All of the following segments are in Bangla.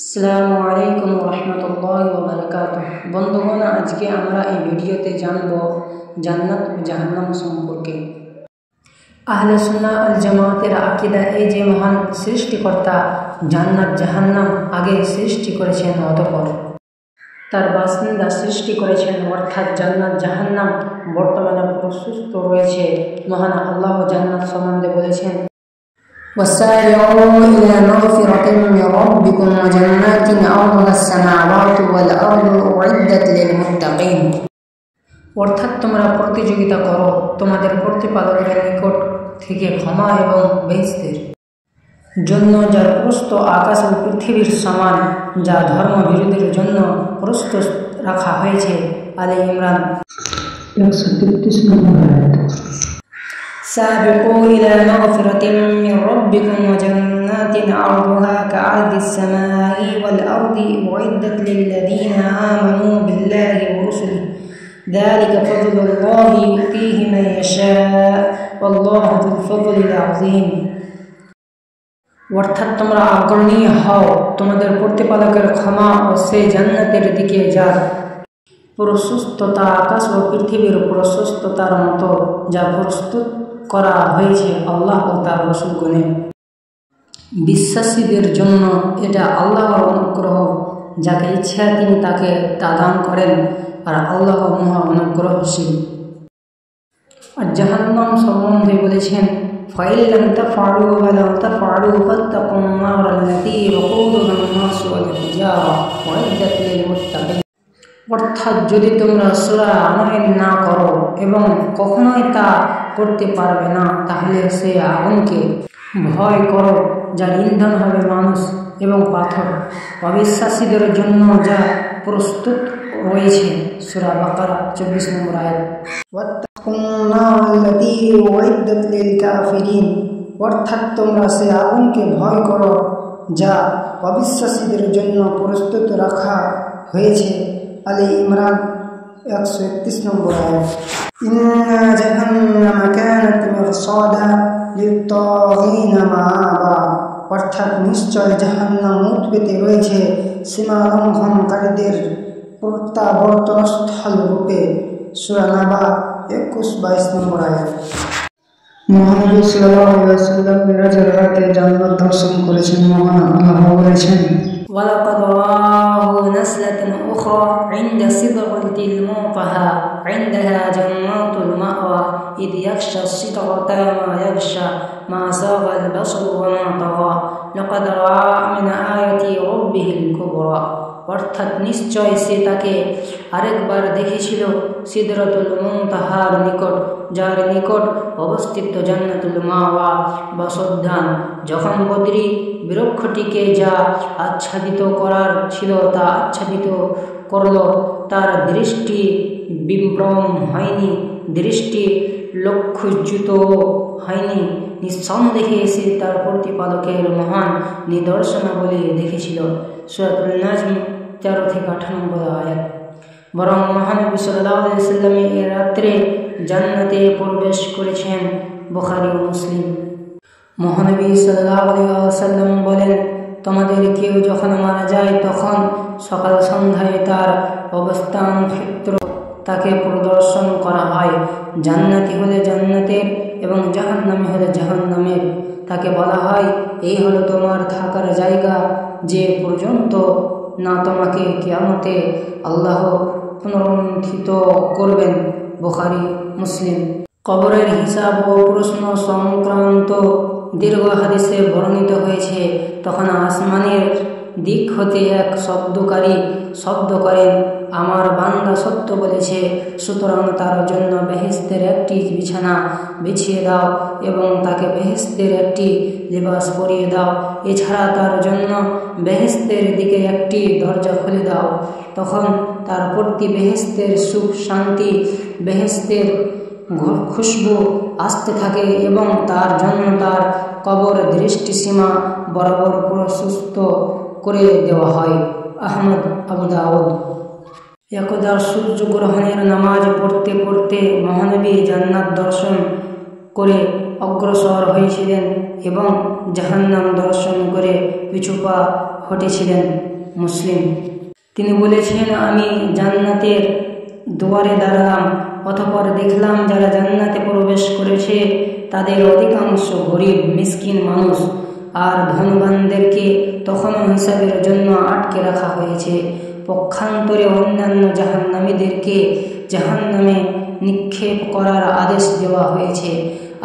আসসালামু আলাইকুম রহমতুল্লাহি ওয়া বারাকাতুহু। বন্ধুগণ, আজকে আমরা এই ভিডিওতে জানব জান্নাত ও জাহান্নাম সম্পর্কে। আহলে সুন্নাহ আল জামাতের আকীদা এই যে মহান সৃষ্টিকর্তা জান্নাত জাহান্নাম আগে সৃষ্টি করেছেন, অতঃপর তার বাসিন্দা সৃষ্টি করেছেন, অর্থাৎ জান্নাত জাহান্নাম বর্তমানে প্রস্তুত রয়েছে। মহান আল্লাহ জান্নাত সম্বন্ধে বলেছেন, وسارعوا إلى مغفرة من ربكم وجنات عرضها السماوات والأرض أعدت للمتقين। অর্থাৎ তোমরা প্রতিযোগিতা করো তোমাদের প্রতিপালকের নিকট থেকে ক্ষমা এবং বেহেশতের জন্য, যার প্রস্থ আকাশ ও পৃথিবীর সমান, যা ধর্মবিরোধীর জন্য প্রস্তুত রাখা হয়েছে। আলে ইমরান 133 নম্বর আয়াত। سابقوا إلى مغفرة من ربكم وجنات عرضها كعرض السماء والأرض أعدت للذين آمنوا بالله ورسله ذلك فضل الله يؤتيه من يشاء والله ذو الفضل العظيم। অর্থাৎ তোমরা অগ্রণী হও তোমাদের প্রতিপালকের ক্ষমা ও সেই জান্নাতের দিকে, যার প্রশস্ততা আকাশ ও পৃথিবীর প্রশস্ততার মতো, যা প্রস্তুত করা হয়েছে আল্লাহ ও তার রাসূলগণের বিশ্বাসীদের জন্য। এটা আল্লাহর অনুগ্রহ, যাকে ইচ্ছা তিনি তাকে তা দান করেন, আর আল্লাহ মহা অনুগ্রহশীল। আর জাহান্নাম সম্বন্ধে বলেছেন, فَإِن لَّمْ تَفْعَلُوا وَلَن تَفْعَلُوا فَاتَّقُوا النَّارَ الَّتِي وَقُودُهَا النَّاسُ وَالْحِجَارَةُ أُعِدَّتْ لِلْمُتَّقِينَ। অর্থাৎ যদি তোমরা সূরা আনয়ন না করো এবং কখনোই তা করতে পারবে না, তাহলে সে আগুনকে ভয় করো, যার ইন্ধন হবে মানুষ এবং পাথর, অবিশ্বাসীদের জন্য যা প্রস্তুত রয়েছে। সূরা বাকারা 24 নম্বর আয়াত। অর্থাৎ তোমরা সে আগুনকে ভয় করো, যা অবিশ্বাসীদের জন্য প্রস্তুত রাখা হয়েছে। আলে ইমরান 131 নম্বর আয়াত। ইন্না জাহান্নামা কানাত মিরসাদা লিত-তাগীনা মাআবা। অর্থাৎ নিশ্চয় জাহান্নাম উৎপেতে রয়েছে সীমালঙ্ঘনকারীদের প্রত্যাবর্তনস্থল রূপে। সূরা নাবা 21-22 নম্বর আয়াত। মুহাম্মদ সাল্লাল্লাহু আলাইহি ওয়াসাল্লাম মিরাজের রাতে জান্নাত দর্শন করেছেন। মহান আল্লাহ বলেছেন, وَلَقَدْ رَآهُ نَزْلَةً أُخْرَى عِندَ سِدْرَةِ الْمُنتَهَى عِندَهَا جَنَّاتُ الْمَأْوَى إِذْ يَغْشَى السِّدْرَةَ مَا يَغْشَى مَا زَاغَ الْبَصَرُ وَمَا طَغَى لَقَدْ رَأَىٰ مِنْ آيَاتِ رَبِّهِ الْكُبْرَى। অর্থাৎ নিশ্চয় সে তাকে আরেকবার দেখেছিল সিদরাতুল মুনতাহার নিকট, যার নিকট অবস্থিত জান্নাতুল মাওয়া বাসোদ্যান। যখন বদরি বৃক্ষটিকে যা আচ্ছাদিত করার ছিল তা আচ্ছাদিত করল, তার দৃষ্টি বিভ্রম হয়নি, দৃষ্টি লক্ষ্যচ্যুত হয়নি। নিঃসন্দেহে সে তার প্রতিপালকের মহান নিদর্শনাবলী দেখেছিল। সূরাতুন নাজম 13-18 নম্বর আয়াত। বরং মহানবী সাল্লাল্লাহু আলাইহি ওয়াসাল্লাম এই রাত্রে জান্নাতে প্রবেশ করেছেন। বুখারী ও মুসলিম। মহানবী সাল্লাল্লাহু আলাইহি ওয়াসাল্লাম বলেন, তোমাদের কেউ যখন মারা যায় তখন সকাল সন্ধ্যায় তার অবস্থান ক্ষেত্র তাকে প্রদর্শন করা হয়। জান্নাতি হলে জান্নাতের এবং জাহান্নামী হলে জাহান্নামের। তাকে বলা হয়, এই হলো তোমার থাকার জায়গা, যে পর্যন্ত না তোমাকে কিয়ামতে আল্লাহ পুনরুত্থিত করবেন। বুখারী মুসলিম। কবরের হিসাব ও প্রশ্ন সংক্রান্ত দীর্ঘ হাদিসে বর্ণিত হয়েছে। তখন আসমানের দিক হতে এক শব্দকারী শব্দ করেন, আমার বান্দা সত্য বলেছে, সুতরাং তার জন্য বেহেশতের একটি বিছানা বিছিয়ে দাও এবং তাকে বেহেশতের একটি লিবাস পরিয়ে দাও। এছাড়া তার জন্য বেহেশতের দিকে একটি দরজা খুলে দাও। তখন তার প্রতি বেহেশতের সুখ শান্তি, বেহেশতের খুশবু আসতে থাকে এবং তার জন্য তার কবর দৃষ্টিসীমা বরাবর প্রশস্ত করে দেওয়া হয়। আহমদ, আবু দাউদ। একদা সূর্যগ্রহণের নামাজ পড়তে পড়তে মহানবী জান্নাত দর্শন করে অগ্রসর হয়েছিলেন এবং জাহান্নাম দর্শন করে পিছুপা হটেছিলেন। মুসলিম। তিনি বলেছেন, আমি জান্নাতের দুয়ারে দাঁড়ালাম, অতঃপর দেখলাম যারা জান্নাতে প্রবেশ করেছে তাদের অধিকাংশ গরিব মিসকিন মানুষ, আর ধনবানদেরকে তখনও হিসাবের জন্য আটকে রাখা হয়েছে। পক্ষান্তরে অন্যান্য জাহান্নামীদেরকে জাহান্নামে নিক্ষেপ করার আদেশ দেওয়া হয়েছে।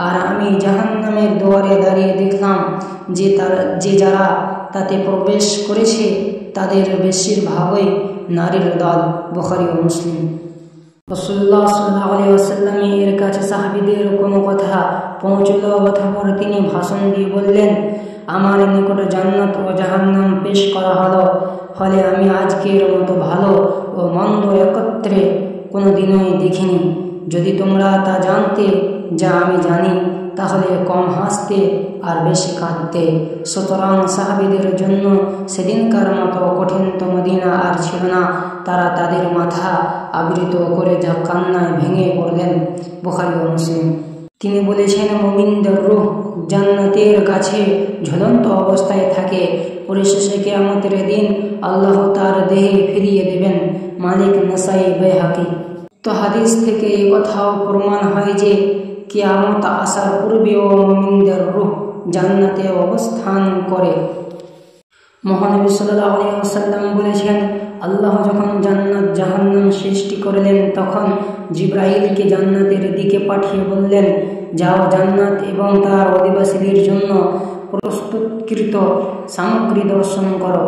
আর আমি জাহান্নামের দুয়ারে দাঁড়িয়ে দেখলাম যে যারা তাতে প্রবেশ করেছে তাদের বেশিরভাগই নারীর দল। বুখারী ও মুসলিম। রাসূলুল্লাহ সাল্লাল্লাহু আলাইহি ওয়াসাল্লাম এর কাছে সাহাবীদের কোনো কথা পৌঁছল, অতঃপর তিনি ভাষণ দিয়ে বললেন, আমার নিকট জান্নাত ও জাহান্নাম পেশ করা হলো, ফলে আমি আজকের মতো ভালো ও মন্দ একত্রে কোনো দিনই দেখিনি। যদি তোমরা তা জানতে যা আমি জানি তাহলে কম হাসতে আর বেশি কাঁদতে। সুতরাং সাহাবীদের জন্য সেদিনকার মতো কঠিনতম দিন আর ছিল না। তারা তাদের মাথা আবৃত করে কান্নায় ভেঙে পড়লেন। বুখারী ও মুসলিম। তিনি বলেছেন, মুমিনদের রূহ জান্নাতের কাছে ঝুলন্ত অবস্থায় থাকে। পরিশেষে কিয়ামতের দিন আল্লাহ তার দেহে ফিরিয়ে দেবেন। মালিক, নাসাই, বাইহাকি। তো হাদিস থেকে এই কথাও প্রমাণ হয় যে কিয়ামত আসার পূর্বেও মুমিনদের রূহ জান্নাতে অবস্থান করে। মহানবী সাল্লাল্লাহু আলাইহি ওয়াসাল্লাম বলেছেন, আল্লাহ যখন জান্নাত জাহান্নাম সৃষ্টি করলেন তখন জিবরাইলকে জান্নাতের দিকে পাঠিয়ে বললেন, যাও জান্নাত এবং তার অধিবাসীদের জন্য প্রস্তুতকৃত সামগ্রী দর্শন করো।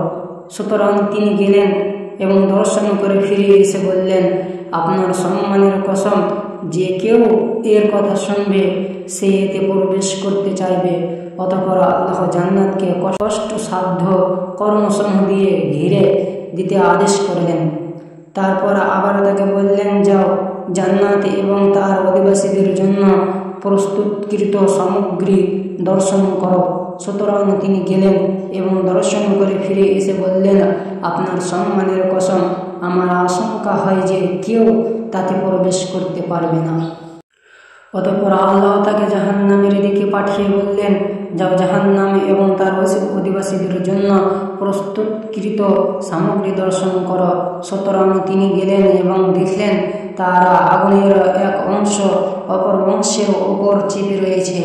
সুতরাং তিনি গেলেন এবং দর্শন করে ফিরে এসে বললেন, আপনার সম্মানের কসম, যে কেউ এর কথা শুনবে সে এতে প্রবেশ করতে চাইবে। অতঃপর আল্লাহ জান্নাতকে কষ্টসাধ্য কর্মসমূহ দিয়ে ঘিরে দিতে আদেশ করলেন। তারপর আবার তাকে বললেন, যাও জান্নাত এবং তার অধিবাসীদের জন্য প্রস্তুতকৃত সামগ্রী দর্শন করো। সুতরাং তিনি গেলেন এবং দর্শন করে ফিরে এসে বললেন, আপনার সম্মানের কসম, আমার আশঙ্কা হয় যে কেউ তাতে প্রবেশ করতে পারবে না। অতঃপর আল্লাহ তাকে জাহান্নামের দিকে পাঠিয়ে বললেন, যাও জাহান্নাম এবং তার অধিবাসীদের জন্য প্রস্তুতকৃত সামগ্রী দর্শন করো। সুতরাং তিনি গেলেন এবং দেখলেন তারা আগুনের এক অংশ অপর অংশের উপর চেপে রয়েছে।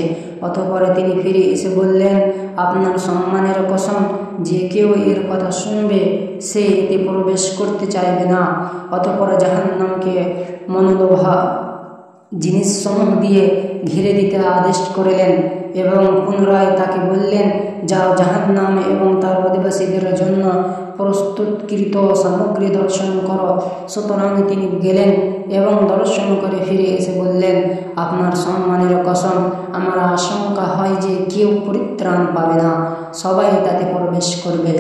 অতঃপর তিনি ফিরে এসে বললেন, আপনার সম্মানের কসম, যে কেউ এর কথা শুনবে সে এতে প্রবেশ করতে চাইবে না। অতঃপর জাহান্নামকে মনোলোভা জিনিসসমূহ দিয়ে ঘিরে দিতে আদেশ করলেন এবং পুনরায় তাকে বললেন, যাও জাহান্নাম এবং তার অধিবাসীদের জন্য প্রস্তুতকৃত সামগ্রী দর্শন করো। সুতরাং তিনি গেলেন এবং দর্শন করে ফিরে এসে বললেন, আপনার সম্মানের কসম, আমার আশঙ্কা হয় যে কেউ পরিত্রাণ পাবে না, সবাই তাতে প্রবেশ করবে।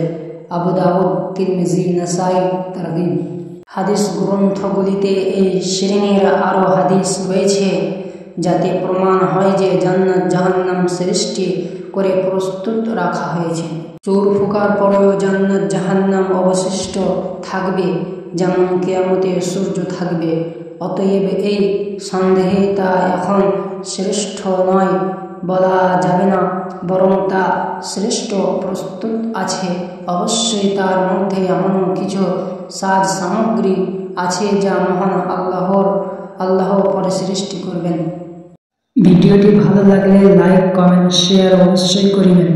আবু দাউদ, তিরমিজি, নাসাই, তারগিব। হাদিস গ্রন্থগুলিতে এই শ্রেণীর আরও হাদিস রয়েছে যাতে প্রমাণ হয় যে জান্নাত জাহান্নাম সৃষ্টি করে প্রস্তুত রাখা হয়েছে। চোর ফুকার পরেও জান্নাত জাহান্নাম অবশিষ্ট থাকবে, যেমন কিয়ামতে সূর্য থাকবে। অতএব এই সন্দেহে তা এখন শ্রেষ্ঠ নয় বলা যাবে না, বরং তা শ্রেষ্ঠ প্রস্তুত আছে। অবশ্যই তার মধ্যে এমন কিছু সাজ সামগ্রী আছে যা মহান আল্লাহ পরে সৃষ্টি করবেন। ভিডিওটি ভালো লাগলে লাইক, কমেন্ট, শেয়ার অবশ্যই করিবেন।